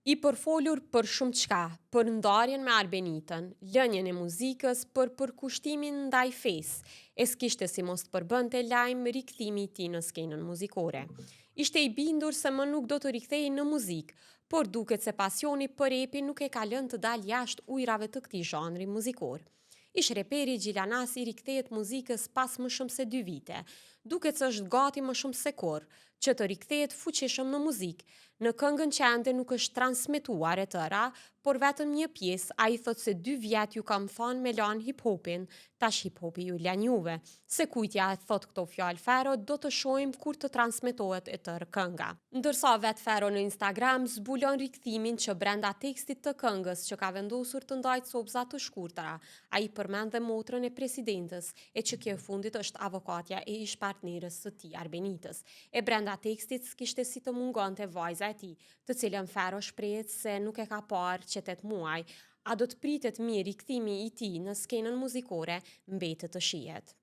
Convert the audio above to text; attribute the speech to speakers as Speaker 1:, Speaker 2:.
Speaker 1: I përfolur për shumë qka, për ndarjen me Arbenitën, lënjen e muzikës, për përkushtimin ndaj fesë, e s'kishte si mos të përbënte lajm rikthimi I tij në skenën muzikore. Ishte I bindur se më nuk do të rikthehej në muzikë, por duket se pasioni për repin nuk e ka lënë të dalë jashtë ujrave të këtij zhanri muzikor. Ish reperi Gjilanasi rikthehet muzikës pas më shumë se 2 vite. Duket se është gati më shumë se kur, që të rikthehet fuqishëm në muzikë. Në këngën që ende nuk është transmetuar e tëra, por vetëm një pjesë, ai thot se 2 vjet ju kam thënë me lan hip-hopin, tash hip-hopi ju lan juve. Se kujtja e thot këto fjalë Fero, do të shohim kur të transmetohet e tërë kënga. Ndërsa vet Fero në Instagram zbulon rikthimin që brenda tekstit të këngës që ka vendosur të ndajë copza të shkurtra, ai përmend dhe motrën e presidentës, e që kjo e fundit është avokatja e ish partnerës së tij Arbenitës. E brenda tekstit s'kishte si të mungonte vajza e tij, të cilën Fero shprehet se nuk e ka parë që 8 muaj. A do të pritet mirë rikthimi I tij në skenën muzikore, mbetet të shihet.